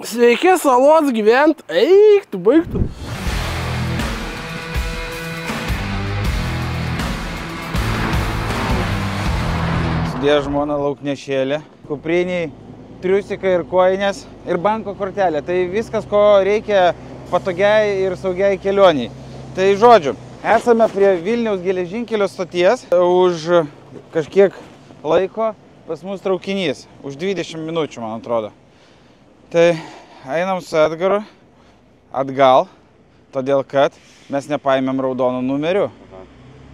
Sveiki, salos gyvent. Eik, tu baigtų. Sudėjo žmona lauknešėlė, kupriniai, triusikai ir kojinės ir banko kortelė. Tai viskas, ko reikia patogiai ir saugiai kelioniai. Tai žodžiu, esame prie Vilniaus geležinkelio stoties. Už kažkiek laiko pas mus traukinys. Už 20 minučių, man atrodo. Tai einam su Edgaru atgal, todėl kad mes nepaėmėm raudonų numerių.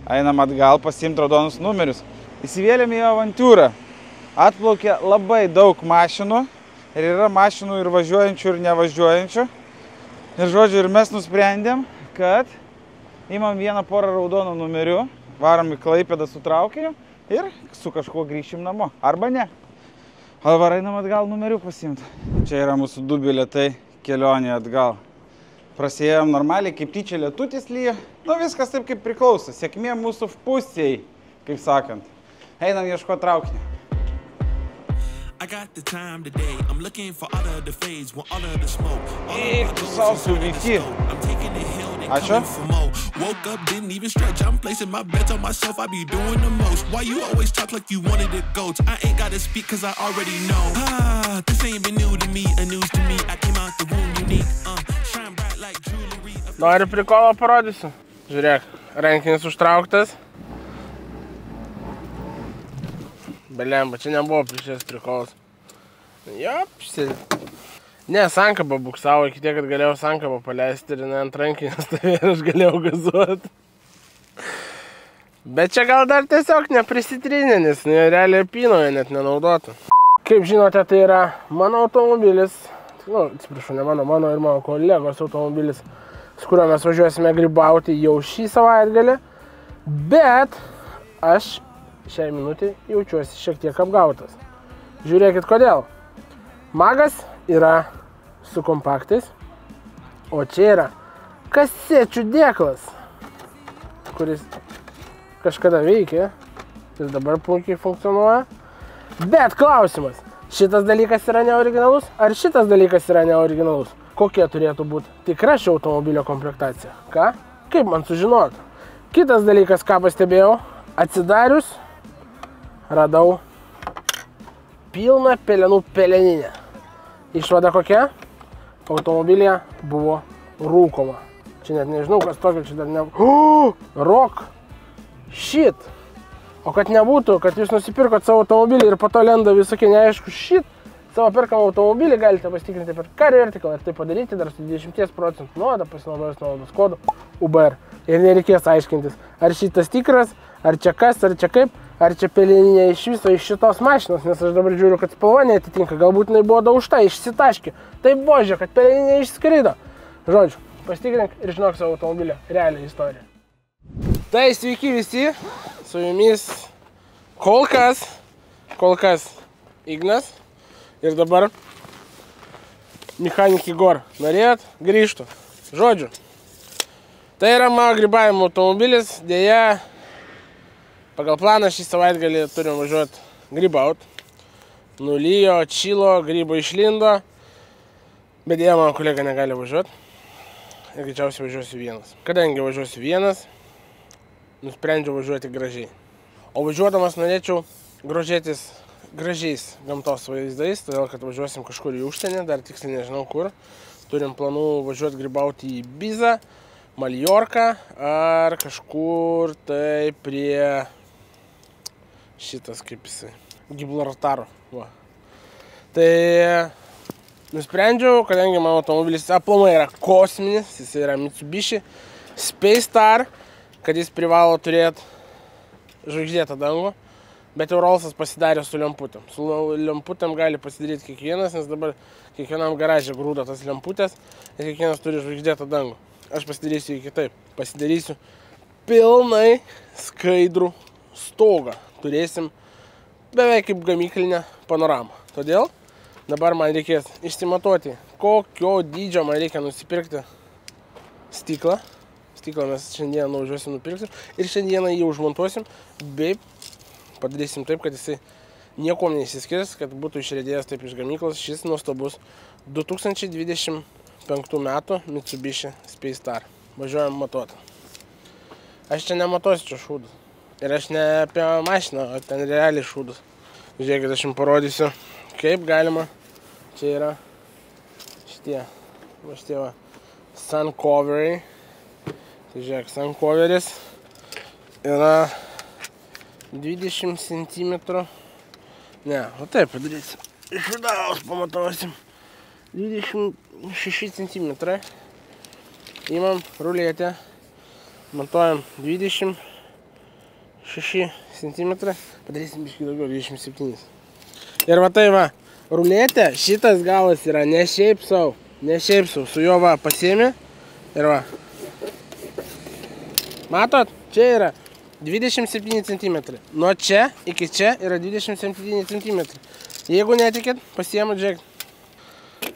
Einam atgal pasiimti raudonus numerius. Įsivėlėm į avantūrą. Atplaukė labai daug mašinų. Ir yra mašinų ir važiuojančių, ir nevažiuojančių. Ir žodžiu, ir mes nusprendėm, kad imam vieną porą raudonų numerių, varom į Klaipėdą su traukiniu ir su kažkuo grįšim namo. Arba ne. O dabar einam atgal numerių pasiimti. Čia yra mūsų 2 bilietai kelionė atgal. Prasėjom normaliai, kaip tyčia lietutis lyja. Nu, viskas taip, kaip priklauso. Sėkmė mūsų pusėj, kaip sakant. Einam ieškoti traukinio. Eik, tu sau suvykti. Ačiū. Woke up, didn't even stretch. I'm placing my bets on myself. I be doing the most. Why you always talk like you wanted to go? I ain't gotta speak cause I already know. This ain't been new to me, a news to me. I came out the room unique. Shine bright like jewelry. Noriu prikolą parodysiu. Žiūrėk, rankinis užtrauktas. Belemba, čia nebuvo priešės prikolas. Jop, šitį. Ne, sankabą buksavo iki tiek, kad galėjau sankabą paleisti ir ant rankinės stovėjo ir aš galėjau gazuoti. Bet čia gal dar tiesiog neprisitrinė, nes realiai pinoje net nenaudota. Kaip žinote, tai yra mano automobilis, nu, atsiprašau, ne mano ir mano kolegos automobilis, su kuriuo mes važiuosime grybauti jau šį savaitgalį, bet aš šiai minutį jaučiuosi šiek tiek apgautas. Žiūrėkit kodėl. Magas yra su kompaktais, o čia yra kasečių dėklas, kuris kažkada veikė ir dabar puikiai funkcionuoja. Bet klausimas, šitas dalykas yra neoriginalus, ar šitas dalykas yra neoriginalus? Kokia turėtų būti tikra šio automobilio komplektacija? Ką? Kaip man sužinoti? Kitas dalykas, ką pastebėjau, atsidarius, radau pilną pelenų peleninę. Išvada kokia? Automobilyje buvo rūkoma. Čia net nežinau, kas tokio, čia dar nebuvo. Rock! Shit! O kad nebūtų, kad jūs nusipirkot savo automobilį ir po to lenda visokie neaišku shit, savo perkamą automobilį galite pasitikrinti per Car Vertical ir tai padaryti dar su 20% nuoda, pasinaudojus nuolaidos kodu UBR. Ir nereikės aiškintis, ar šitas tikras, ar čia kas, ar čia kaip. Ar čia peleninė iš viso iš šitos mašinos, nes aš dabar žiūriu, kad spalva neatitinka, galbūt jinai buvo daužta, išsitaškė. Taip božė, kad peleninė išskrido. Žodžiu, pasitikrink ir žinok savo automobilio realią istoriją. Tai sveiki visi, su jumis kol kas Ignas ir dabar Mechanik Igor. Norėjot? Grįžtų. Žodžiu, tai yra mano grybavimo automobilis, dėja. Pagal planą šį savaitgalį turim važiuoti grybaut. Nulijo, atšilo, grybo išlindo, bet dėja mano kolega negali važiuoti. Ir greičiausiai važiuosiu vienas. Kadangi važiuosiu vienas, nusprendžiau važiuoti gražiai. O važiuodamas norėčiau grožėtis gražiais gamtos vaizdais, todėl kad važiuosim kažkur į užsienį, dar tiksliai nežinau kur. Turim planų važiuoti grybauti į Ibizą, Maljorką ar kažkur tai prie šitas kaip jisai, Gibraltaro. Tai nusprendžiau, kadangi mano automobilis aplamai yra kosminis, jis yra Mitsubishi Space Star, kad jis privalo turėti žvaigždėtą dangų, bet jau Rollsas pasidarė su lemputėm. Su lemputėm gali pasidaryti kiekvienas, nes dabar kiekvienam garaže grūda tas lemputės ir kiekvienas turi žvaigždėtą dangų. Aš pasidarysiu jį kitaip. Pasidarysiu pilnai skaidrų stogą. Turėsim beveik kaip gamyklinę panoramą. Todėl dabar man reikės išsimatuoti, kokio dydžio man reikia nusipirkti stiklą. Stiklą mes šiandieną nuvažiuosim nupirkti ir šiandieną jį užmontuosim, bei padarysim taip, kad jisai Nieko neįsiskirs, kad būtų išriedėjęs taip iš gamyklos. Šis nuostabus 2025 metų Mitsubishi Space Star. Važiuojam matuoti. Aš čia nematuosiu čia šūdus. Ir aš ne apie mašiną, o ten realiai šūdus. Žiūrėkit, aš jums parodysiu, kaip galima. Čia yra šitie va, sun coveriai. Tai žiūrėk, sun coveris yra 20 cm. Ne, o taip padarysim. Iš vidaus pamatuosim. 26 cm. Įmam ruletę. Matuojam 26 cm. Padarysim biškį daugiau, 27. Ir va tai va, ruletė, šitas galas yra ne šiaip sau. Ne šiaip sau. Su juo va pasiemi. Ir va. Matot, čia yra 27 cm. Nuo čia iki čia yra 27 cm. Jeigu netikit, pasiemu, žiūrėk.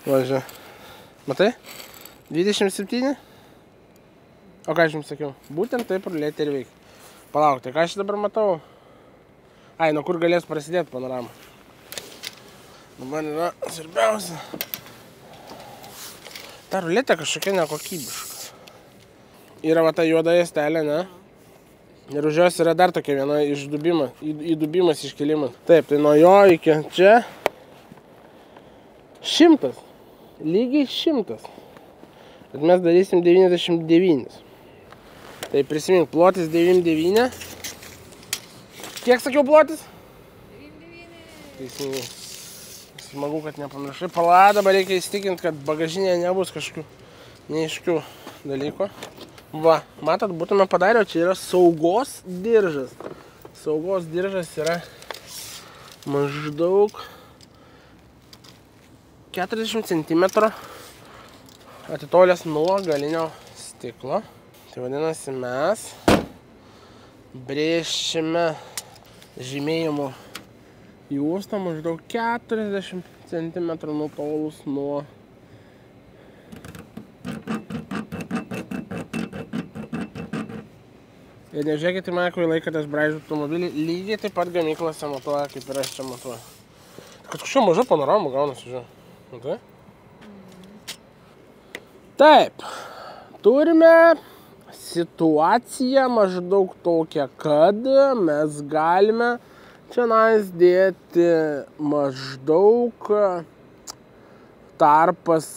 Va, žiūrėk. Matai? 27. O ką aš jums sakiau? Būtent taip ruletė ir veikia. Palauk, tai ką aš dabar matau? Ai, nuo kur galės prasidėti panorama? Dabar yra svarbiausia. Ta ruletė kažkokia nekokybiška. Yra va ta juoda juostelė, ne? Ir už jos yra dar tokia viena įdubimas, iškėlimas. Taip, tai nuo jo iki čia 100. Lygiai 100. Bet mes darysim 99. Tai prisimink, plotis 99. Kiek sakiau plotis? 99. Teisingai. Smagu, kad nepamiršai. Pala, dabar reikia įstikinti, kad bagažinėje nebus kažkokių neaiškių dalykų. Va, matot, būtume padarę, čia yra saugos diržas. Saugos diržas yra maždaug 40 cm atitolęs nuo galinio stiklo. Tai vadinasi, mes brėšime žymėjimo juostą maždaug 40 cm nutolus nuo ir nežiūrėkit į mane, kurį laiką aš braižu automobilį, lygiai taip pat gamyklose matuoja, kaip ir aš čia matuoju. Kad kažkokia maža panorama gaunasi, žiūrėjau. Matai? Taip. Turime situaciją maždaug tokią, kad mes galime čia dėti maždaug tarpas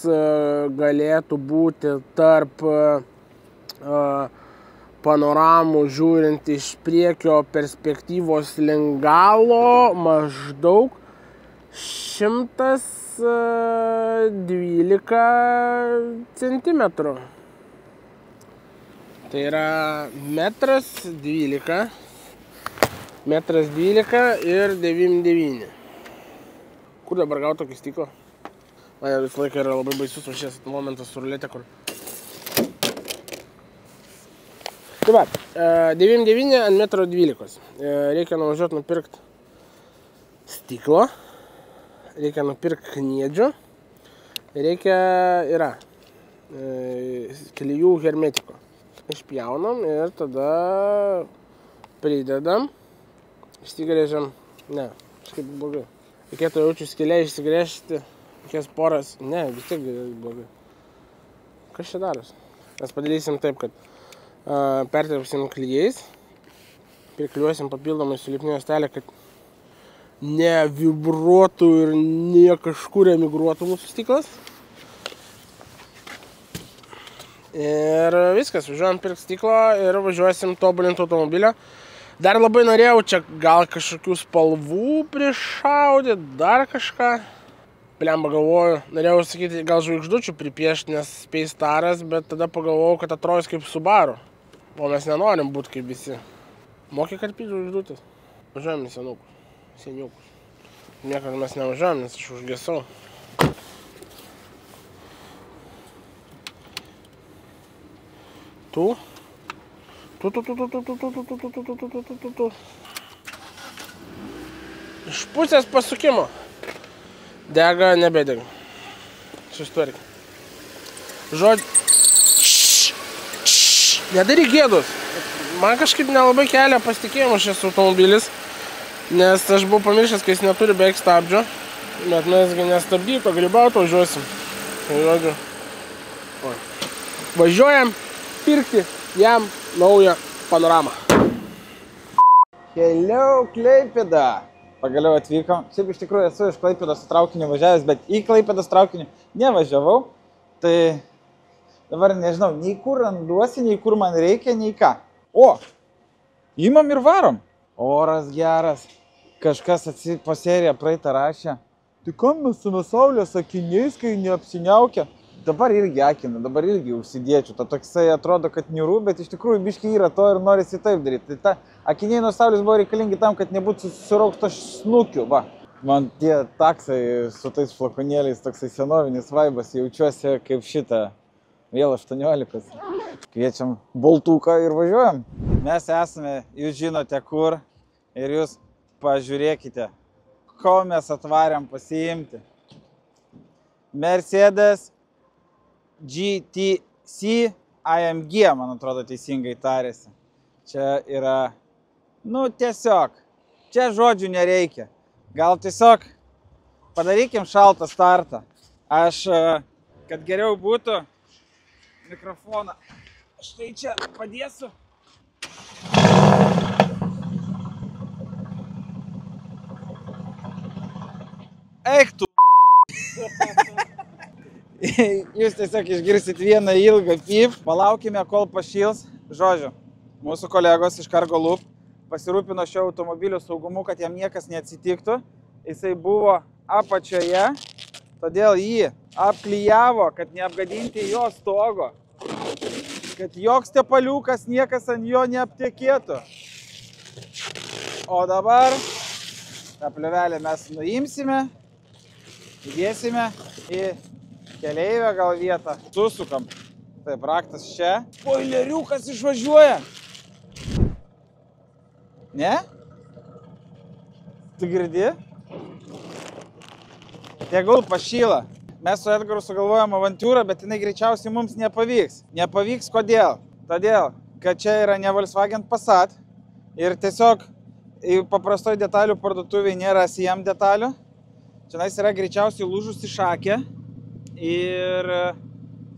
galėtų būti tarp panoramų žiūrint iš priekio perspektyvos link galo maždaug 112 cm. Tai yra 1,12 m ir 99. Kur dabar gauti tokį stiklą? Man visą laiką yra labai baisus šis momentas su ruletė, kur tai va, 99 ant 1,12 m. Reikia nuvažiuoti nupirkti stiklo, reikia nupirkti kniedžių, reikia klijų hermetiko. Išpjaunam ir tada pridedam, išsigrėžiam, ne, kažkaip blogai. Reikėtų jaučiu skylę išsigrėžti, kokias poras, ne, vis tiek blogai. Kas čia daros? Mes padarysim taip, kad pertirpsim klijais, prikliuosim papildomai sulipnį juostelę, kad nevibruotų ir ne kažkur emigruotų mūsų stiklas. Ir viskas, važiuojam pirkti stiklo ir važiuosim tobulinti automobilio. Dar labai norėjau čia gal kažkokių spalvų prišaudyti, dar kažką. Blemba galvoju, norėjau sakyti, gal žvaigždučių pripiešti, nes Space Staras, bet tada pagalvojau, kad atrodys kaip Subaru. O mes nenorim būti kaip visi. Moki karpyti žvaigždutės. Važiuojam į seniukus. Niekada mes nevažiuojam, nes aš užgesau. Tu. Iš pusės pasukimo. Dega, nebedega. Susitvarkė. Žodžiu. Nedaryk gėdos. Man kažkaip nelabai kelia pasitikėjimas šis automobilis. Nes aš buvau pamiršęs, kai jis neturi beveik stabdžio, bet mesgi nestabdyto, grybauto važiuosim. Tai žodžiu, važiuojam pirkti jam naują panoramą. Hello, Klaipėda! Pagaliau atvykom. Šiaip iš tikrųjų esu iš Klaipėdos traukiniu važiavęs, bet į Klaipėdos traukiniu nevažiavau. Tai dabar nežinau, nei kur randuosi, nei kur man reikia, nei ką. O, imam ir varom. Oras geras. Kažkas po seriją praeitą rašė. Tai kam mes su nuo saulės akiniais, kai neapsiniaukia? Dabar irgi akinu, dabar irgi užsidėčiau. Ta toksai atrodo, kad niūru, bet iš tikrųjų biškiai yra to ir norisi taip daryti. Tai ta akiniai nuo saulės buvo reikalingi tam, kad nebūtų susiraukto šnukių. Va, man tie taksai su tais flakonėliais, toksai senovinis vaibas, jaučiuosi kaip šitą. Vėl 18. Kviečiam boltuką ir važiuojam. Mes esame, jūs žinote kur, ir jūs pažiūrėkite, ko mes atvarėm pasiimti. Mercedes GTC AMG, man atrodo, teisingai tarėsi. Čia yra, nu tiesiog, čia žodžių nereikia. Gal tiesiog padarykim šaltą startą. Aš, kad geriau būtų, mikrofoną štai čia padėsiu. Eik tu. Jūs tiesiog išgirsit vieną ilgą pip. Palaukime, kol pašils. Žodžiu, mūsų kolegos iš Cargo Loop pasirūpino šio automobilio saugumu, kad jam niekas neatsitiktų. Jisai buvo apačioje, todėl jį apklijavo, kad neapgadinti jo stogo. Kad joks tepaliukas niekas ant jo neaptekėtų. O dabar tą plėvelę mes nuimsime, įdėsime į keleivę gal vietą. Susukam. Taip, raktas čia. Spoileriukas išvažiuoja. Ne? Tu girdi? Tegul pašyla. Mes su Edgaru sugalvojom avantiūrą, bet jinai greičiausiai mums nepavyks. Nepavyks kodėl? Todėl, kad čia yra ne Volkswagen Passat ir tiesiog paprastoj detalių parduotuvėje nėra CM detalių. Čia yra greičiausiai lūžusi šakė ir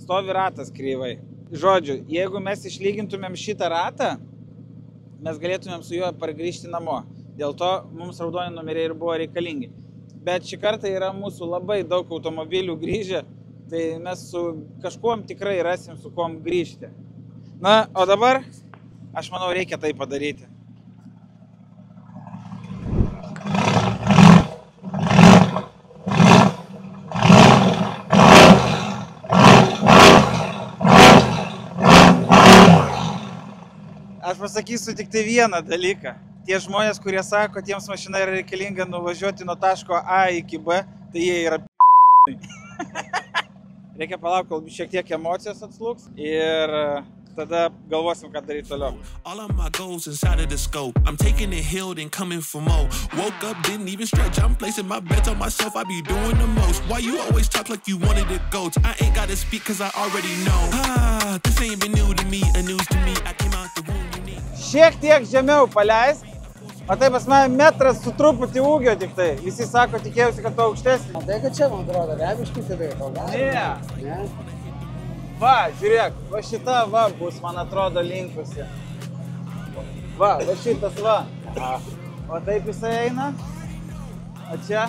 stovi ratas kryvai. Žodžiu, jeigu mes išlygintumėm šitą ratą, mes galėtumėm su juo pargrįžti namo. Dėl to mums raudoni numeriai ir buvo reikalingi. Bet šį kartą yra mūsų labai daug automobilių grįžę, tai mes su kažkuom tikrai rasim, su kuom grįžti. Na, o dabar, aš manau, reikia tai padaryti. Aš pasakysiu tik tai vieną dalyką. Tie žmonės, kurie sako, kad jiems mašina yra reikalinga nuvažiuoti nuo taško A iki B, tai jie yra Reikia palaukti, kol šiek tiek emocijos atslūgs ir tada galvosim, ką daryti toliau. All of my goals inside of the scope. I'm taking it healed and coming for more. Woke up, didn't even stretch. I'm placing my bets on myself. I be doing the most. Why you always talk like you wanted to go? I ain't gotta speak cause I already know. This ain't been new to me, a news to me. I came out the room unique. Šiek tiek žemiau paleis. Matai, pas mane metras su truputį ūgio tik tai. Visi sako, tikėjausi, kad to aukštesnį. Tai, kad čia, man atrodo, rebiškai tai to gali. Ne. Va, žiūrėk, va šita va bus, man atrodo, linkusi. Va šitas va. O taip jisai eina. O čia.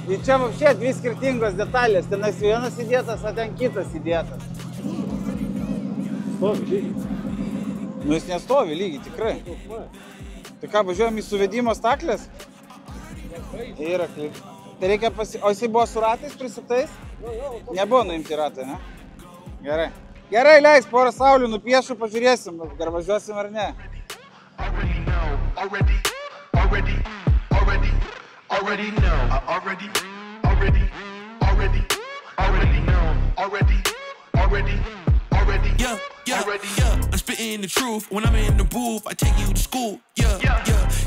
Ir čia vapšė dvi skirtingos detalės. Tenas vienas įdėtas, o ten kitas įdėtas. Stovi lygiai. Nu jis nestovi lygiai, tikrai. Tai ką, važiuojam į suvedimo staklės? Yra klip. Tai reikia O jisai buvo su ratais prisuktais? Nebuvo nuimti ratai, ne? Gerai. Gerai, leis, porą saulių nupiešiu, pažiūrėsim, ar važiuosim ar ne. Yeah, I'm spitting the truth. When I'm in the booth, I take you to school. Yeah.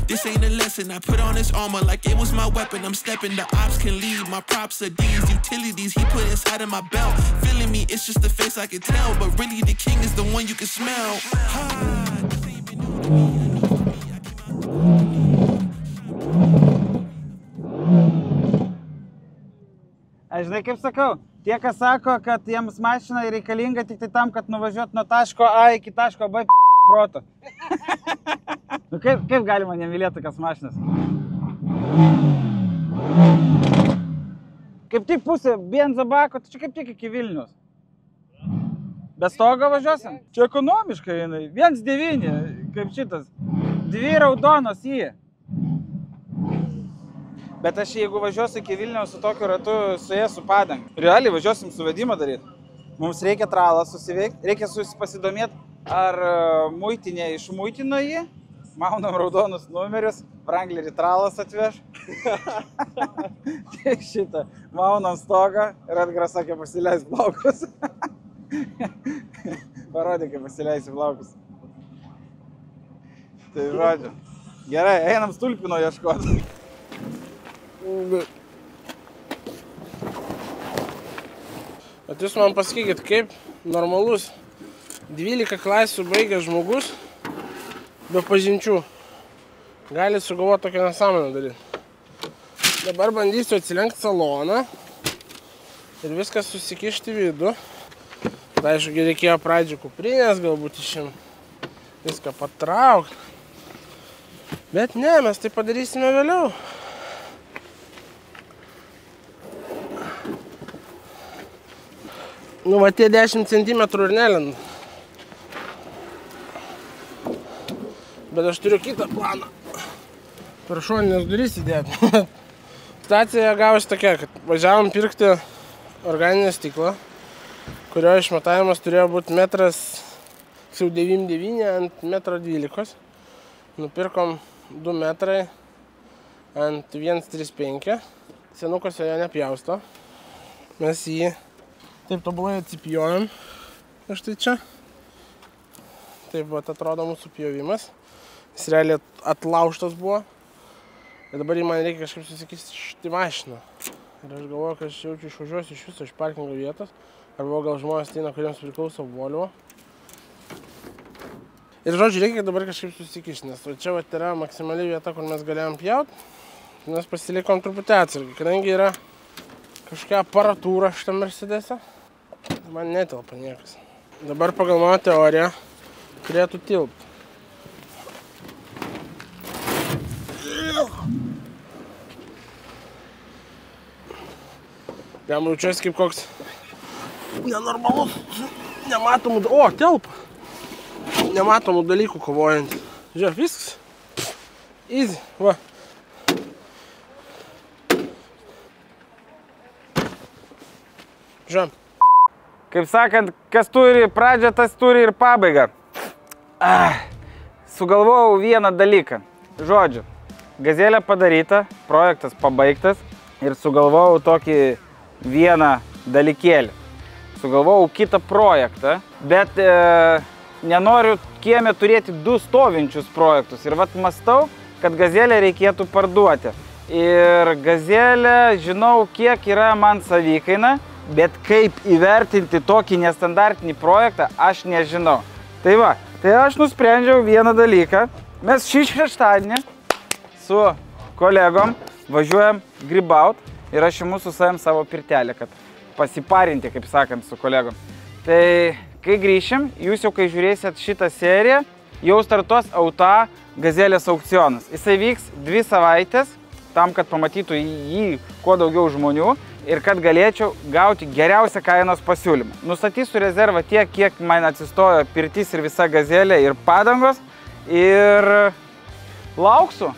This ain't a lesson. I put on this armor like it was my weapon. I'm stepping, the ops can leave. My props are these utilities he put inside of my belt. Feeling me, it's just the face I can tell. But really the king is the one you can smell. This ain't been new to me. Aš žinai kaip sakau, tie, kas sako, kad jiems mašina reikalinga tik tai tam, kad nuvažiuot nuo taško A iki taško B proto. Nu kaip galima nemylėti tokias mašinas? Kaip tik pusė benzo bako, tai čia kaip tik iki Vilnius. Be stogo važiuosim? Čia ekonomiškai jinai, 1,9, kaip šitas, 2 raudonos į. Bet aš jeigu važiuosiu iki Vilniaus su tokiu ratu, su jie su padang. Realiai važiuosim suvedimą daryti. Mums reikia tralą susiveikti, reikia pasidomėti, ar muitinė išmuitino jį. Maunam raudonus numerius, Wranglerį tralas atveš. Tik šitą, maunam stogą ir Edgaras sakė pasileis plaukus. Parodė, kaip pasileisi plaukus. Tai žodžiu. Gerai, einam stulpino ieškoti. Bet jūs man pasakykit, kaip normalus 12 klasių baigęs žmogus be pažinčių gali sugalvoti tokią nesąmonę daryti. Dabar bandysiu atsilenkti saloną ir viskas susikišti vidų. Tai aišku, reikėjo pradžių kuprinės, galbūt išim viską patraukti. Bet ne, mes tai padarysime vėliau. Nu, va tie 10 cm ir nelenda. Bet aš turiu kitą planą. Per šoninės duris įdėti. Situacija gavosi tokia, kad važiavom pirkti organinę stiklą, kurio išmatavimas turėjo būti 1,99 ant 1,12 m. Nupirkom 2 metrai ant 1,35 m. Senukas jo nepjausto. Mes jį taip tobulai atsipjojom. Štai čia. Taip vat atrodo mūsų pjovimas. Jis realiai atlaužtas buvo. Ir dabar man reikia kažkaip susikišti mašiną. Ir aš galvoju, kad aš jaučiu išvažiuosiu iš viso iš parkingo vietos. Arba gal žmonės ateina, kuriems priklauso Volvo. Ir žodžiu, reikia dabar kažkaip susikišti, nes čia vat yra maksimali vieta, kur mes galėjom pjauti. Mes pasilikom truputį atsargiai, kadangi yra kažkokia aparatūra šitą Mercedesą. Man netelpa niekas. Dabar pagal mano teoriją turėtų tilpti. Jam jaučiuosi kaip koks nenormalus, nematomų, telpa. Nematomų dalykų kovojant. Žiūrėk, viskas. Easy, va. Žiūrėk. Kaip sakant, kas turi pradžią, tas turi ir pabaigą. Sugalvojau vieną dalyką. Žodžiu, gazelė padaryta, projektas pabaigtas ir sugalvojau tokį vieną dalykėlį. Sugalvojau kitą projektą, bet nenoriu kieme turėti 2 stovinčius projektus. Ir vat mąstau, kad gazelę reikėtų parduoti. Ir gazelę žinau, kiek yra man savikaina, bet kaip įvertinti tokį nestandartinį projektą, aš nežinau. Tai va, tai aš nusprendžiau vieną dalyką. Mes šį šeštadienį su kolegom važiuojam grybaut ir aš imu su savim savo pirtelę, kad pasiparinti, kaip sakant, su kolegom. Tai kai grįšim, jūs jau kai žiūrėsit šitą seriją, jau startuos Auta gazelės aukcionas. Jisai vyks 2 savaitės, tam, kad pamatytų jį kuo daugiau žmonių ir kad galėčiau gauti geriausią kainos pasiūlymą. Nustatysiu rezervą tiek, kiek man atsistojo pirtis ir visa gazelė ir padangos ir lauksiu.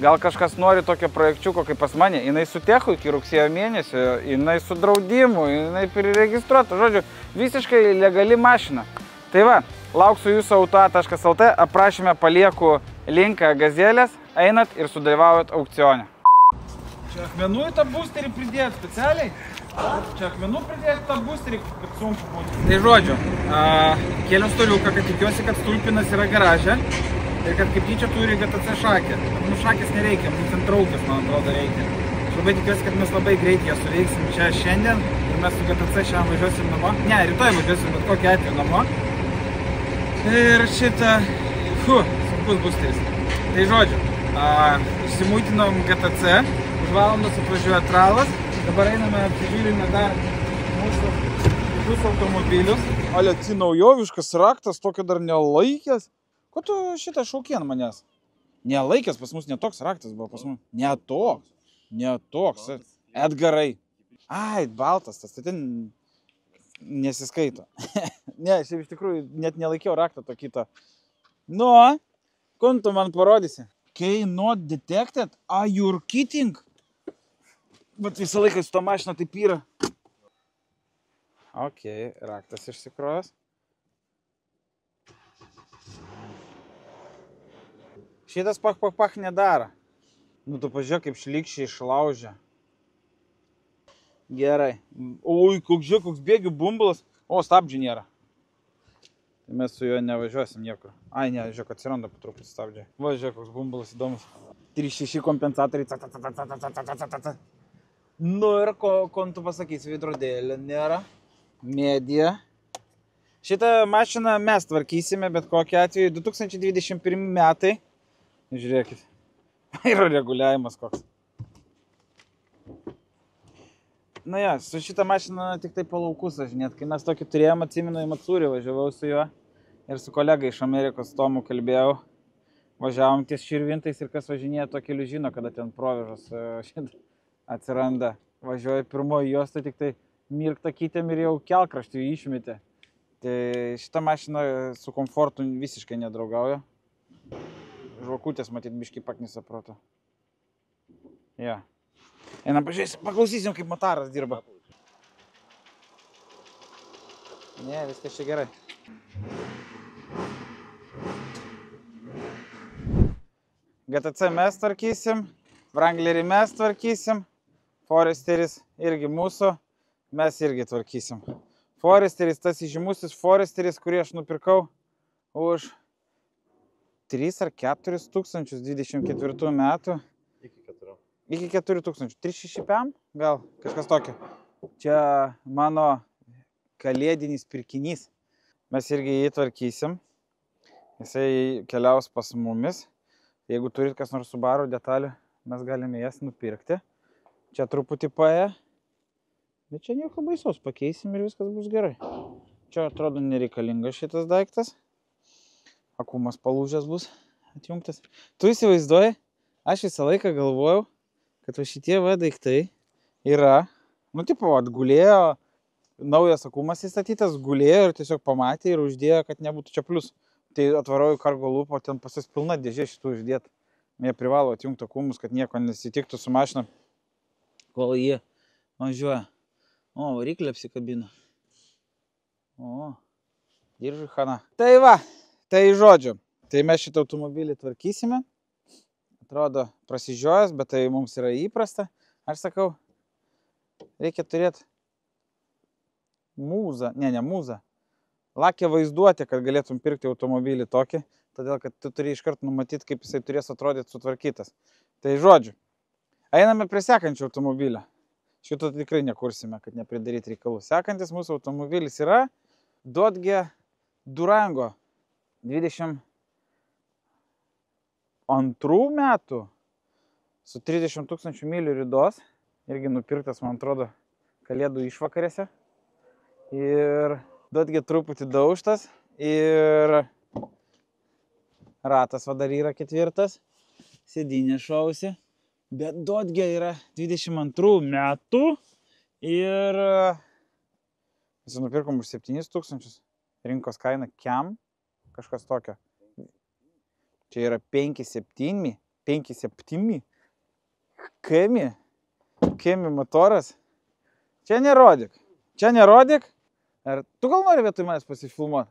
Gal kažkas nori tokio projekčiuko kaip pas mane. Jinai su techu iki rugsėjo mėnesio, jinai su draudimu, jinai priregistruota. Žodžiu, visiškai legali mašina. Tai va, lauksiu jūsų auta.lt, aprašyme palieku linką gazelės, einat ir sudalyvaujat aukcione. Čia akmenų į tą boosterį pridėt specialiai? Čia akmenų pridėt tą boosterį, kad sunku būtų. Tai žodžiu, kėliau stoliuką, kad tikiuosi, kad stulpinas yra garaže ir kad kaip tyčia turi GTC šakę. Nu, šakės nereikia, mums ant traukės, man atrodo, reikia. Aš labai tikiuosi, kad mes labai greit ją suveiksim čia šiandien ir mes su GTC šiandien važiuosim namo. Ne, rytoj važiuosim, bet kokį atveju namo. Ir šitą, sunkus boosteris. Tai žodžiu, išsimuitinom GTC. Už valandos atvažiuoja tralas Dabar einame apsižiūrime dar mūsų visus automobilius. Ale, naujoviškas raktas, tokio dar nelaikęs. Ko tu šitą šaukien manęs? Nelaikęs, pas mus netoks raktas buvo pas mus. Netoks. Edgarai. Ai, baltas, tas tai ten nesiskaito. Ne, šiaip iš tikrųjų net nelaikiau raktą to kito. Nu, kun tu man parodysi? Key not detected? Are you kidding? Bet visą laiką su to mašina taip yra. Ok, raktas išsikrovęs. Šitas pach nedaro. Nu, tu pažiūrėk, kaip šlikščiai išlaužia. Gerai. Oi, koks bėgių bumbulas. O, stabdžių nėra. Tai mes su juo nevažiuosim niekur. Ai, ne, žiūrėk, atsiranda po truputį stabdžiai. Va, žiūrėk, koks bumbulas įdomus. 3.6 kompensatoriai. Nu ir ko tu pasakysi, veidrodėlio nėra. Medija. Šitą mašiną mes tvarkysime, bet kokiu atveju 2021 metai. Žiūrėkit. Yra reguliavimas koks. Na ja, su šitą mašiną tik tai palaukus važinėt. Kai mes tokį turėjom, atsimenu, į Matsūrį važiavau su juo ir su kolega iš Amerikos Tomu kalbėjau. Važiavom ties Širvintais ir kas važinėja to keliu žino, kada ten provėžos atsiranda. Važiuoju pirmoji juosta, tik tai mirktą kitėm ir jau kelkraštį išmetė. Tai šitą mašiną su komfortu visiškai nedraugauja. Žvakutės matyt biškį paknisa proto. Ja. Einam paklausysim, kaip motaras dirba. Ne, viskas čia gerai. GTC mes tvarkysim, Wranglerį mes tvarkysim, Foresteris irgi mūsų, mes irgi tvarkysim. Foresteris, tas įžymusis Foresteris, kurį aš nupirkau už 3 ar 4 tūkstančius 24 metų. Iki 4 tūkstančių. 3.6 PM? Gal kažkas tokio. Čia mano kalėdinis pirkinys. Mes irgi jį tvarkysim. Jisai keliaus pas mumis. Jeigu turit kas nors Subaru detalių, mes galime jas nupirkti. Čia truputį paė. Bet čia nieko baisaus. Pakeisim ir viskas bus gerai. Čia atrodo nereikalingas šitas daiktas. Akumas palūžęs bus atjungtas. Tu įsivaizduoji, aš visą laiką galvojau, kad šitie daiktai yra, nu tipo, atgulėjo, naujas akumas įstatytas, gulėjo ir tiesiog pamatė ir uždėjo, kad nebūtų čia plius. Tai atvarauju kargo lūpo, ten pasis pilna dėžė šitų uždėt. Jie privalo atjungti akumus, kad nieko nesitiktų su mašina, kol jie važiuoja. O, variklį apsikabino. O, diržai chana. Tai va, tai žodžiu. Tai mes šitą automobilį tvarkysime. Atrodo prasižiojęs, bet tai mums yra įprasta. Aš sakau, reikia turėti mūzą, ne mūzą, lakę vaizduoti, kad galėtum pirkti automobilį tokį, todėl kad tu turi iškart numatyti, kaip jisai turės atrodyti sutvarkytas. Tai žodžiu, einame prie sekančio automobilio. Šito tikrai nekursime, kad nepridaryti reikalų. Sekantis mūsų automobilis yra Dodge Durango 22 metų su 30 000 mylių ridos, irgi nupirktas, man atrodo, kalėdų išvakarėse. Ir Dodge truputį daužtas ir ratas va dar yra 4, sėdynė šausi, bet Dodge yra 22 metų ir mes nupirkom už 7 000, rinkos kaina kiam, kažkas tokio. Čia yra 5.7, Kemi motoras. Čia nerodyk. Ar tu gal nori vietoj manęs pasifilmuoti?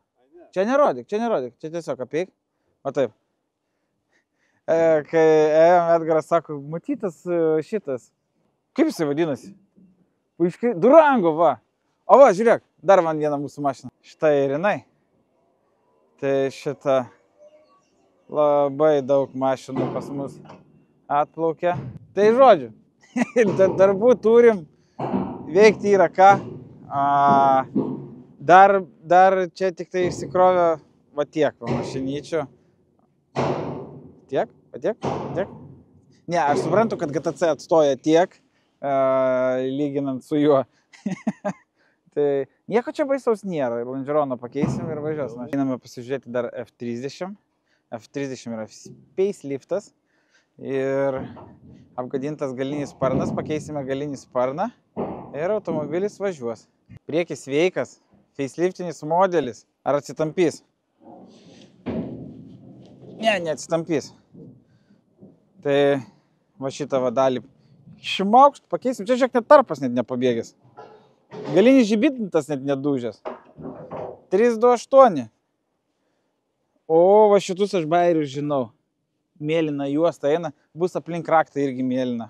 Čia nerodyk. Čia tiesiog apeik. O taip. Kai Edgaras sako, matytas šitas. Kaip jisai vadinasi? Durango, va. O va, žiūrėk, dar man viena mūsų mašina. Štai ir jinai. Tai šita labai daug mašinų pas mus atplaukia. Tai žodžiu, darbų turim, veikti yra ką. Dar čia tik tai išsikrovė va tiek mašinyčių. Tiek? Ne, aš suprantu, kad GTC atstoja tiek, lyginant su juo. Tai nieko čia baisaus nėra. Longeroną pakeisim ir važiuos. Einame pasižiūrėti dar F30. F30 yra faceliftas. Ir apgadintas galinis sparnas. Pakeisime galinį sparną. Ir automobilis važiuos. Priekis sveikas. Faceliftinis modelis. Ar atsitampys? Ne, neatsitampys. Tai va šitą vadalį šmaukšt pakeisim. Čia žiūrėk, net tarpas net nepabėgęs. Galinis žibintas net nedūžęs. 328. O va šitus aš bairius žinau. Mėlyna juosta eina. Bus aplink raktą irgi mėlyna.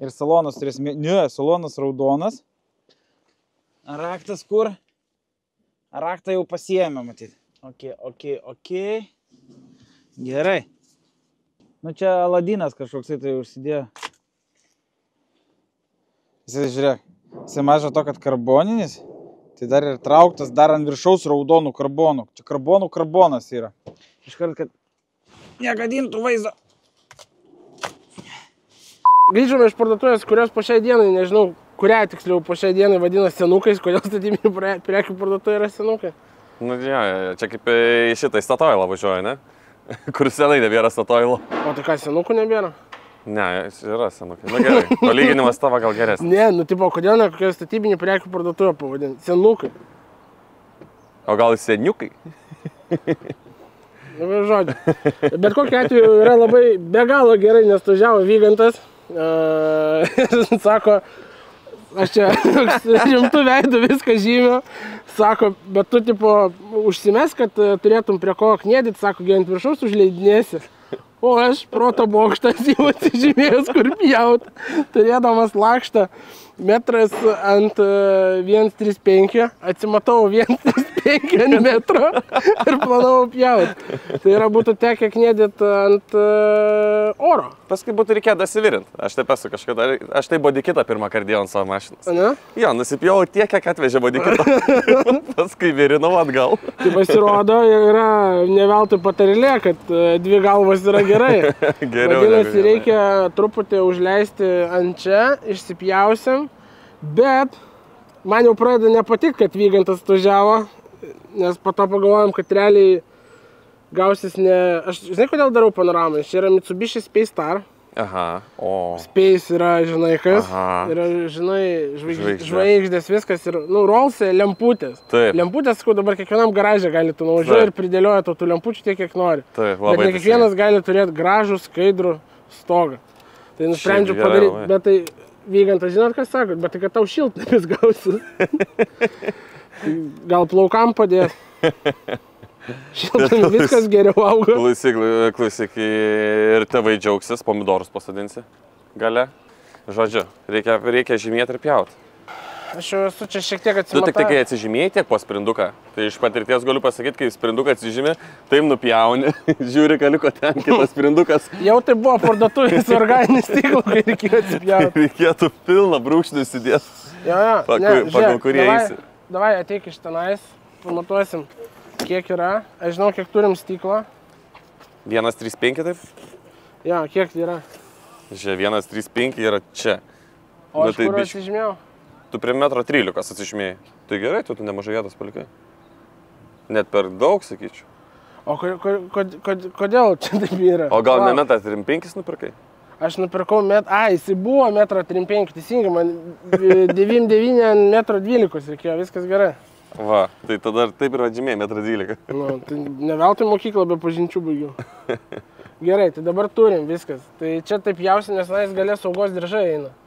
Ir salonas turės mėlyna. Ne, salonas raudonas. Raktas kur? Raktą jau pasiėmė, matyt. Ok. Gerai. Nu čia Aladinas kažkoksai tai užsidėjo. Jisai žiūrėk. Jisai maža to, kad karboninis, tai dar ir trauktas dar ant viršaus raudonų karbonų. Čia karbonų karbonas yra. Iškart, kad negadintų vaizdo. Grįžome iš parduotuvės, kurios po šiai dienai, nežinau, kurią tiksliau po šiai dienai vadina senukais, kodėl statybinių prekių parduotuvė yra senukai. Nu, čia kaip į šitą į Statoilą važiuoja, ne? Kur senai nebėra Statoilo. O tai ką, senukų nebėra? Ne, yra senukai. Na gerai, palyginimas tavo gal geresnis. Ne, nu tipo, kodėl ne kokia statybinių prekių parduotuvė pavadinti? Senukai. O gal seniukai? Nu, žodžiu. Bet kokiu atveju yra labai be galo gerai, nes važiavo Vygantas. Sako, aš čia rimtų veidų viską žymiu. Sako, bet tu tipo užsimes, kad turėtum prie ko knėdyti, sako, ant viršaus užleidinėsi. O aš proto bokštas jau atsižymėjęs, kur pjaut, turėdamas lakštą metras ant 1,35, atsimatau 1,35 ant metro ir planavau pjaut. Tai yra būtų tekę knėdyti ant oro. Paskui būtų reikėję dasivirint. Aš taip esu kažkada, aš tai bodykitą pirmą kartą ant savo mašinos. Ne? Jo, nusipjau tiek, kiek atvežė bodykitą. Paskui virinau atgal. Tai pasirodo, yra ne veltui patarilė, kad dvi galvos yra gerai. Vadinasi, reikia truputį užleisti ant čia, išsipjausim, bet man jau pradeda nepatikti, kad Vygantas atvažiavo, nes po to pagalvojom, kad realiai gausis ne... Aš žinai, kodėl darau panoramą, čia yra Mitsubishi Space Star. Aha, o. Space yra, žinai kas, Aha. yra, žinai, žvaigždės viskas ir, nu, Rolls lemputės. Taip. Lemputės, sakau, dabar kiekvienam garaže gali tu nuvažiuoti ir pridėlioja tų lempučių tiek, kiek nori. Taip, bet ne kiekvienas gali turėti gražų, skaidrų stogą. Tai nusprendžiu padaryti, bet tai Vygantas, žinot, kas sakot, bet tai kad tau šiltnamis gausis. Gal plaukam padės. Šiltnami viskas geriau auga. Klausyk, ir tėvai džiaugsis, pomidorus pasadinsi gale. Žodžiu, reikia žymėti ir pjauti. Aš jau esu čia šiek tiek atsimatavęs. Tu tik kai atsižymėjai tiek po sprinduką. Tai iš patirties galiu pasakyti, kai sprinduką atsižymė, taip nupjauni, žiūri, kaliko ten kitas sprindukas. Jau tai buvo parduotuvės organinis stiklas, kai reikėjo atsipjauti. Reikėtų pilną brūkšnį įsidėti. Jo. Pagal kurį eisi. Davai, ateik iš tenais, pamatuosim, kiek yra. Aš žinau, kiek turim stiklo. 1,35 taip? Jo, kiek yra? Žiūrė, 1,35 yra čia. O aš kur atsižymėjau? Tu prie 1,13 m atsižymėjai. Tai gerai, tu nemažai vietos palikai. Net per daug, sakyčiau. O kodėl čia taip yra? O gal ne 1,35 m nupirkai? Aš nupirkau jisai buvo 1,35 m, teisingai, man 9,9 ant 1,12 m reikėjo, viskas gerai. Va, tai tada taip ir atžymėjai 1,12 m. Nu, tai ne veltui mokyklą be pažinčių baigiau. Gerai, tai dabar turim viskas. Tai čia taip jausi, nes nais galės saugos diržai eina.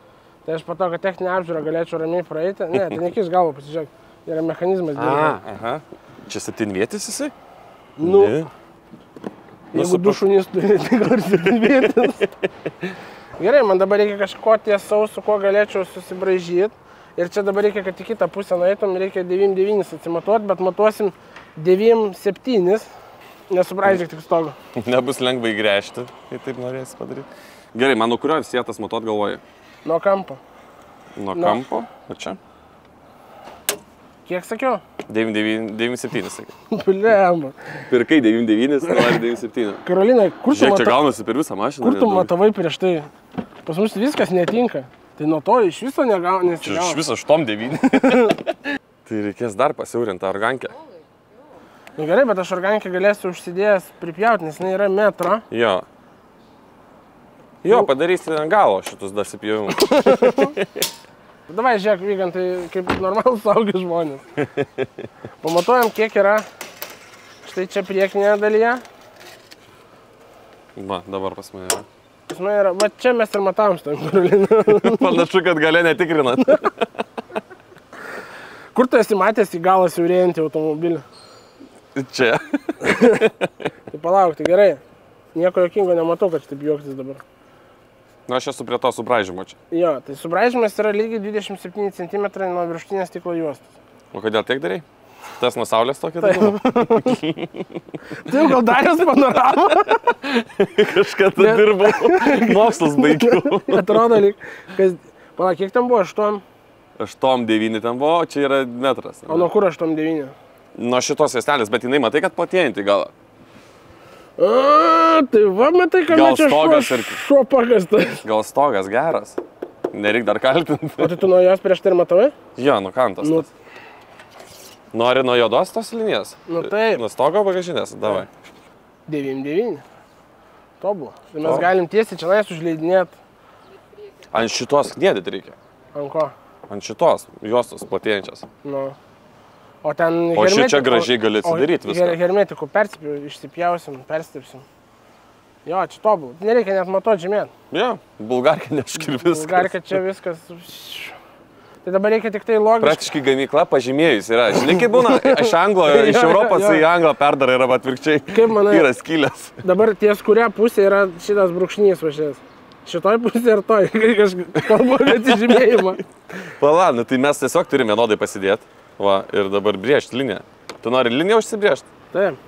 Tai aš po to, kad techninę apžiūrą galėčiau ramiai praeiti. Ne, tai nekiš galvo, pasižiūrėk. Yra mechanizmas diržai. Aha. Čia 7-vietis jisai? Nu, jeigu du šunys turi, tai gal 7-vietis. Gerai, man dabar reikia kažko tiesaus, su kuo galėčiau susibraižyti. Ir čia dabar reikia, kad į kitą pusę nueitum, reikia 9,9 atsimatuoti, bet matuosim 9,7, nesubraižyk tik stogą. Nebus lengvai gręžti, kai taip norėsi padaryti. Gerai, man nuo kurio sietas matuot galvoji? Nuo kampo. Nuo kampo? O čia? Kiek sakiau? 9,7 sakiau. Blemba. Pirkai 9,9, nori 9,7. Karolina, kur tu Žiūrėk, čia gaunasi per visą mašiną. Kur tu matavai prieš tai? Pas mus viskas netinka. Tai nuo to iš viso Čia nesigavo. iš viso 8-9. Tai reikės dar pasiaurinti argankę. Nu gerai, bet aš argankę galėsiu užsidėjęs pripjauti, nes jinai yra metro. Jo. Jo, padarysi ant galo šitus dasipjovimus. Davai, žiūrėk, Vygantai, kaip normalus saugius žmonės. Pamatuojam, kiek yra štai čia priekinėje dalyje. Va, dabar pas mane yra. Pas mane yra, va čia mes ir matavom šitą Karoliną. Panašu, kad galė netikrinat. Kur tu esi matęs į galą siaurėjantį automobilį? Čia. Tai palauk, tai gerai. Nieko jokingo nematau, kad taip juoktis dabar. Na, aš esu prie to subraižymo čia. Jo, tai subraižymas yra lygiai 27 cm nuo viršutinės stiklo juostos. O kodėl tiek darai? Tas nuo saulės tokio darbo? Tai jau gal daręs panoramą? Kažkada dirbau, mokslus baigiau. Atrodo lyg, palauk, kiek ten buvo? 8-9 ten buvo, o čia yra metras. O nuo kur 8-9? Nuo šitos juostelės, bet jinai matai, kad platėjantį galą. Tai va, matai, kad Gal čia stogas ir... šuo pakastas. Gal stogas geras. Nereik dar kaltinti. O tai tu nuo jos prieš tai ir matavai? Jo, nuo kantos. Nu. Nori nuo juodos tos linijos? Nu taip. Nuo stogo bagažinės, davai. 9-9. Tobulą. Tai mes galim tiesiai čia nais užleidinėti. Ant šitos knėdėt reikia. Ant ko? Ant šitos juostos platėjančios. Nu. O ten O čia gražiai gali atsidaryti viską. Hermetikų išsipjausim, perstirpsim. Jo, čia tobulą. Nereikia net matuoti žymėti. Jo, bulgarkė nešk ir viskas. Bulgarkė čia viskas. Tai dabar reikia tik tai logiškai. Praktiškai gamykla pažymėjus yra. Žinai, kaip būna, iš iš Europos į Anglą perdara yra atvirkščiai. Kaip manai? Yra skylės. Dabar ties kuria pusė yra šitas brūkšnys važias. Šitoj pusė ir toj. Kalbu apie atsižymėjimą. Pala, nu tai mes tiesiog turime vienodai pasidėti. Va, ir dabar brėžti liniją. Tu nori liniją užsibrėžti? Taip.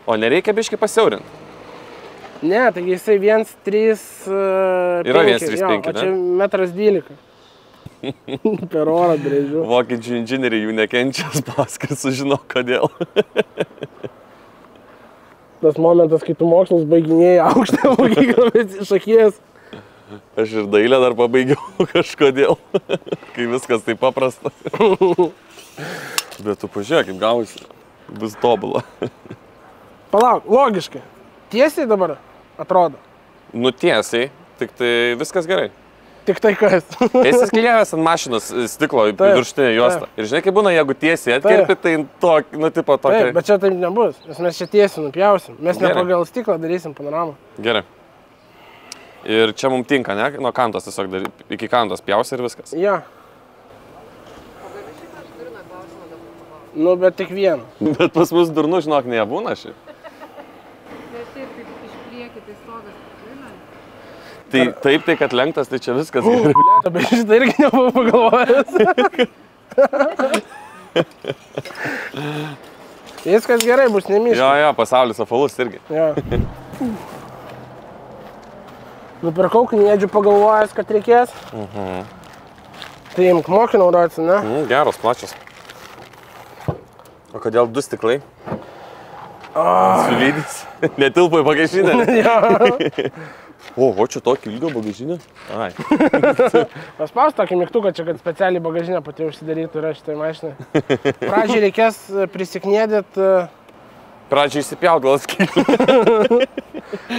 O nereikia biškai pasiaurinti? Ne, taigi jisai 1,3,5. Yra 1,3,5, ne? O čia 1,12 m. Per orą brėžiu. Vokiečių inžinieriai jų nekenčia, paskui sužinau, kodėl. Tas momentas, kai tu mokslus baiginėjai aukštą mokyklą, bet iš akies. Aš ir dailę dar pabaigiau kažkodėl, kai viskas taip paprasta. Bet tu pažiūrėk, kaip gausi. Bus tobula. Palauk, logiškai. Tiesiai dabar atrodo. Nu tiesiai, tik tai viskas gerai. Tik tai kas? Esi sklijavęs ant mašinos stiklo viršutinę juostą. Ir žinai, kaip būna, jeigu tiesiai atkerpi, tai nu tipo tokia. Taip, bet čia taip nebus, nes mes čia tiesiai nupjausim. Mes ne pagal stiklą darysim panoramą. Gerai. Ir čia mums tinka, ne? Nuo kantos tiesiog daryti. Iki kantos pjausi ir viskas. Jo. Nu, bet tik vieną. Bet pas mus durnu, žinok, nebūna šiaip. Bet taip, kaip iš priekį, tai stogas tikrina. Tai taip, tai kad lenktas, tai čia viskas gerai. Bet šitą irgi nebuvau pagalvojęs. Viskas gerai, bus nemiškai. Jo, pasaulis apvalus irgi. Jo. Nupirkau kniedžių pagalvojęs, kad reikės. Tai imk moki naudoti, ne? Geros, plačios. O kodėl 2 stiklai? Sulydys. Netilpo į bagažinę. O čia tokį ilgio bagažinę? Ai. Paspaus tokį mygtuką čia, kad specialiai bagažinę pati užsidarytų yra šitai mašinai. Pradžiai reikės prisiknėdėti. Pradžiai išsipjaut gal skylę.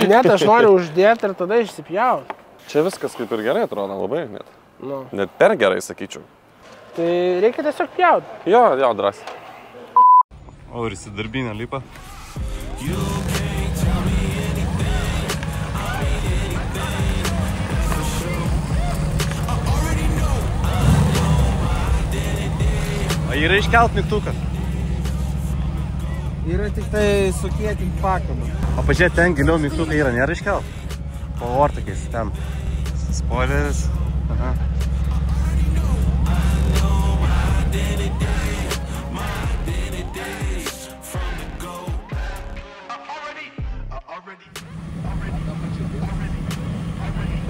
Net aš noriu uždėti ir tada išsipjaut. Čia viskas kaip ir gerai atrodo, labai net. Nu. Net per gerai, sakyčiau. Tai reikia tiesiog pjaut. Jo, drąsiai. O ir įsidarbinę lipa. O yra iškelt mygtukas. Yra tik tai sukėti pakabą. O pažiūrėk, ten giliau mygtukai yra, nėra iškelt? Po ortakiais, ten. Spoileris. Aha.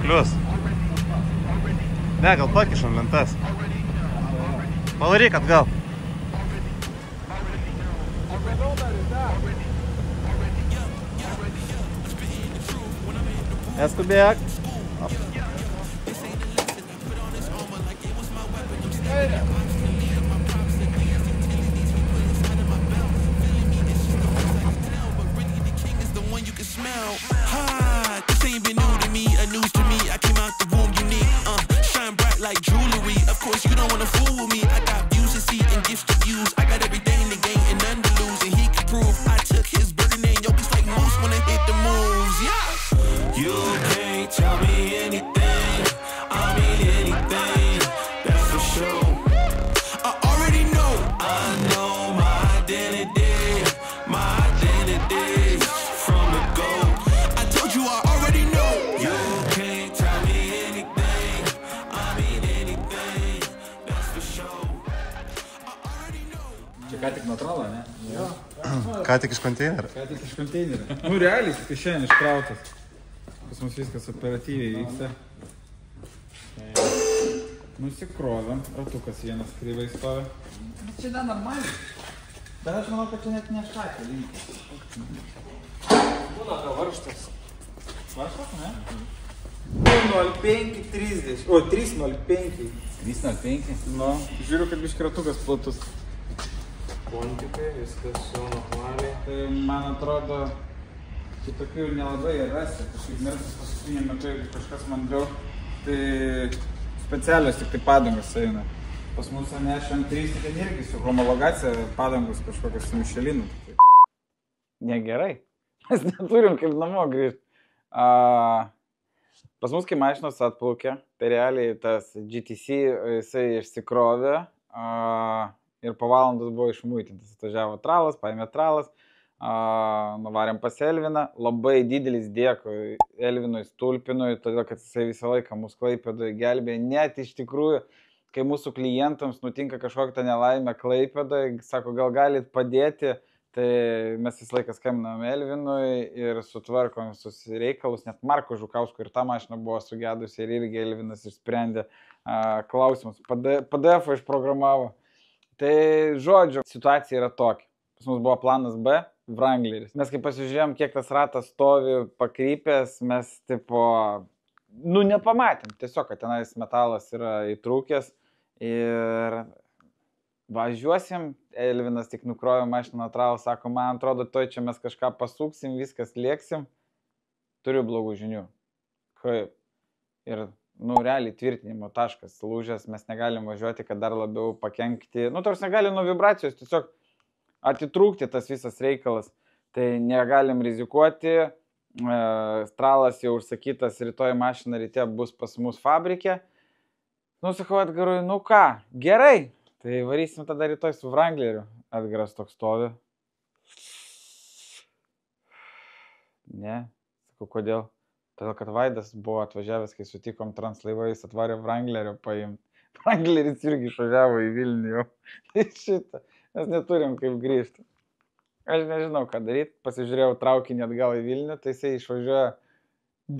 Plius. Ne, gal pakišam lentas. Pavaryk atgal. Neskubėk. Ką tik natūralą, ne? Jo. Ką tik iš konteinerio? Ką tik iš konteinerio. Nu, realiai, tik šiandien iškrautas. Pas mus viskas operatyviai vyksta. Nusikrovėm, ratukas vienas kryvai stovi. Bet čia dar normaliai. Bet aš manau, kad čia net neštatė linkas. Būna gal varžtas. Varžtas, ne? 2.05.30. O, 3.05. 3.05? Nu, žiūriu, kad biški ratukas platus. Pontikai, viskas jau normaliai. Tai man atrodo, kitokių ir nelabai rasi. Kažkaip mirtas paskutinė metu, jeigu kažkas mandriau, tai specialios tik tai padangos eina. Pas mus NŠM3 ten irgi su homologacija padangos kažkokios su Michelinu. Negerai. Mes neturim kaip namo grįžti. Pas mus, kai mašinos atplaukė, tai realiai tas GTC jisai išsikrovė. Ir po valandos buvo išmuitintas. Atvažiavo tralas, paėmė tralas, nuvarėm pas Elviną. Labai didelis dėkui Elvinui Stulpinui, todėl kad jisai visą laiką mūsų Klaipėdoje gelbėjo. Net iš tikrųjų, kai mūsų klientams nutinka kažkokia nelaimė Klaipėdoje, sako, gal galit padėti, tai mes visą laiką skambinam Elvinui ir sutvarkom visus reikalus. Net Marko Žukausko ir ta mašina buvo sugedusi ir irgi Elvinas išsprendė klausimus. PDF išprogramavo. Tai žodžiu, situacija yra tokia. Pas mus buvo planas B, Wrangleris. Mes kai pasižiūrėjom, kiek tas ratas stovi pakrypęs, mes tipo, nepamatėm. Tiesiog, kad tenais metalas yra įtrūkęs ir važiuosim. Elvinas tik nukrovė mašiną natūralą, sako, man atrodo, toj čia mes kažką pasuksim, viskas lieksim. Turiu blogų žinių. Kaip? Ir realiai tvirtinimo taškas lūžęs, mes negalim važiuoti, kad dar labiau pakenkti. Tarsi negali nuo vibracijos tiesiog atitrūkti tas visas reikalas. Tai negalim rizikuoti. Stralas jau užsakytas, rytoj mašina ryte bus pas mus fabrike. Sakau Edgarui, ką, gerai. Tai varysim tada rytoj su Wrangleriu. Edgaras toks stovi. Ne, sakau, kodėl? Todėl, kad Vaidas buvo atvažiavęs, kai sutikom translaivą, jis atvarė Wranglerio paimti. Wrangleris irgi išvažiavo į Vilnių jau. Tai šitą, mes neturim kaip grįžti. Aš nežinau, ką daryti. Pasižiūrėjau traukinį atgal į Vilnių, tai jisai išvažiuoja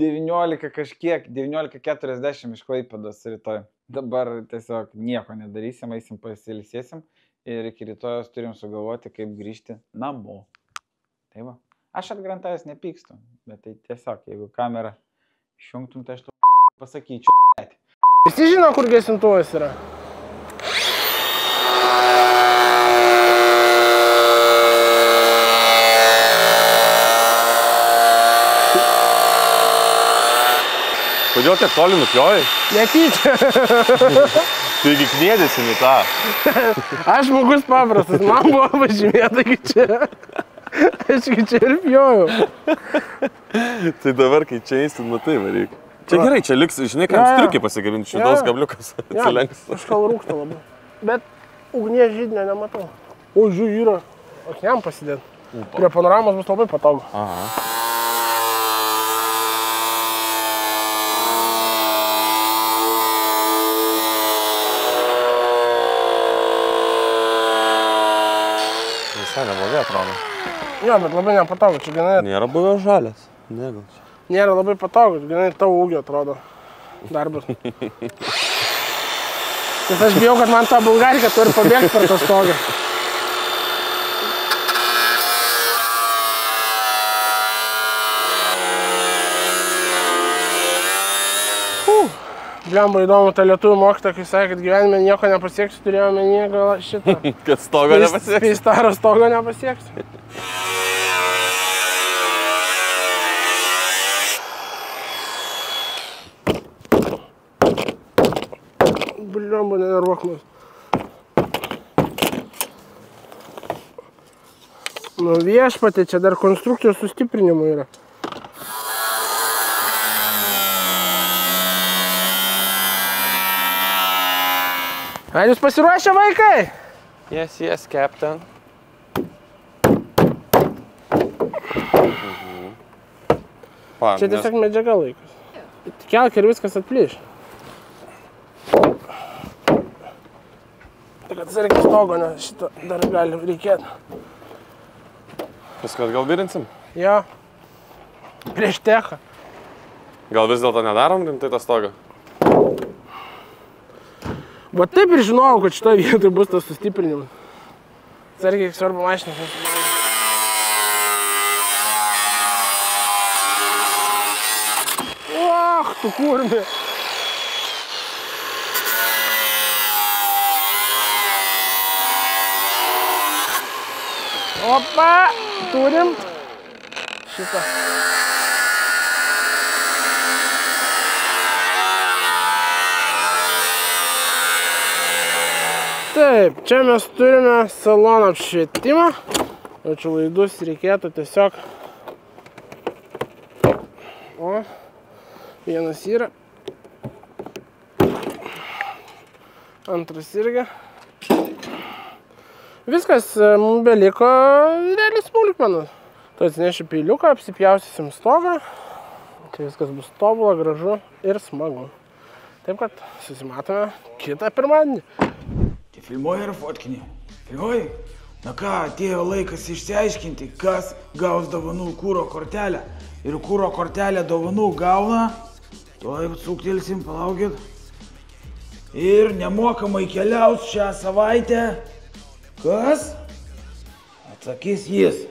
19:40 iš Klaipėdos rytoj. Dabar tiesiog nieko nedarysim, eisim pasiilsėsim ir iki rytojos turim sugalvoti, kaip grįžti namo. Tai va. Aš atgrantajus nepykstu, bet tai tiesiog, jeigu kamerą išjungtum, tai aš to pasakyčiau. Visi žino, kur gesintuvas yra? Kodėl tiek toli nupjovai? Netyčia. Taigi kniedėsi į tą. Aš žmogus paprastas, man buvo pažymėta iki čia. Aš iki čia ir pjojau. Tai dabar, kai čia eisit, matai, varyk. Čia gerai, čia liks, žinai, ką striukiai pasigabinti, šitos kabliukas atsilenks. Kažkal rūksta labai. Bet ugnies židinio nematau. O, žiūrėjau, yra. Okniam pasidėt. Prie panoramos bus labai patogu. Aha. Visai neblogai atrodo. Jo, bet labai nepatogu, čia ganai... Nėra buvę žalės. Ne, gal čia. Nėra labai patogu, ganai tavo ūgio atrodo darbas. Nes aš bijau, kad man ta bulgarika turi pabėgti per tą stogą. Blemba įdomu, ta lietuvių mokyta, kai sakė, kad gyvenime nieko nepasieksiu, turėjau menyje gal šitą. Kad stogo nepasieksiu. Peistaro stogo nepasieksiu. Blemba, nenervuok mus. Nu viešpatė, čia dar konstrukcijos sustiprinimų yra. Ar jūs pasiruošę, vaikai? Yes, yes, captain. Čia tiesiog medžiaga laikas. Kelk ir viskas atplyš. Tik atsargiai stogo, nes šito dar gali reikėti. Viskas gal virinsim? Jo. Prieš techą. Gal vis dėlto nedarom rimtai tą stogą? Va taip ir žinojau, kad šitoje vietoje bus tas sustiprinimas. Atsargiai svarbu mašinas nesumažinti. Tu kurmi. Opa, turim šitą. Taip, čia mes turime salono apšvietimą. Čia laidus reikėtų tiesiog. O. Vienas yra, antras irgi. Viskas, mums beliko realiai smulkmenos. Tu atsineši peiliuką, apsipjausysim stogą. Čia viskas bus tobula, gražu ir smagu. Taip kad susimatome kitą pirmadienį. Tai filmuoji ar fotkinį? Filmuoji? Na ką, atėjo laikas išsiaiškinti, kas gaus dovanų kūro kortelę. Ir kūro kortelę dovanų gauna. Tuoj suktelsim, palaukit. Ir nemokamai keliaus šią savaitę. Kas? Atsakys jis.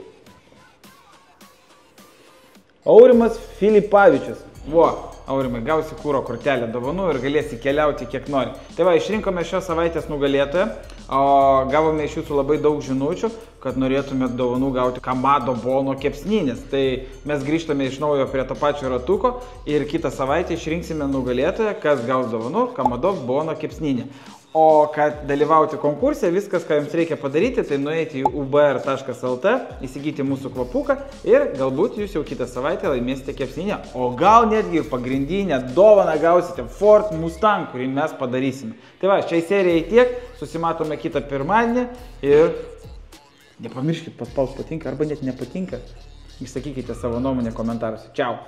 Aurimas Filipavičius. Vo, Aurimai, gausi kūro kortelę dovanų ir galėsi keliauti kiek nori. Tai va, išrinkome šios savaitės nugalėtoją, o gavome iš jūsų labai daug žinučių, kad norėtumėt dovanų gauti Kamado Bono kepsninės. Tai mes grįžtame iš naujo prie to pačio ratuko ir kitą savaitę išrinksime nugalėtoją, kas gaus dovanų Kamado Bono kepsninę. O kad dalyvauti konkurse, viskas, ką jums reikia padaryti, tai nueiti į ubr.lt, įsigyti mūsų kvapuką ir galbūt jūs jau kitą savaitę laimėsite kepsninę. O gal netgi ir pagrindinę dovaną gausite Ford Mustang, kurį mes padarysime. Tai va, šiai serijai tiek, susimatome kitą pirmadienį ir nepamirškit paspausti patinka arba net nepatinka. Išsakykite savo nuomonę komentaruose. Čiau!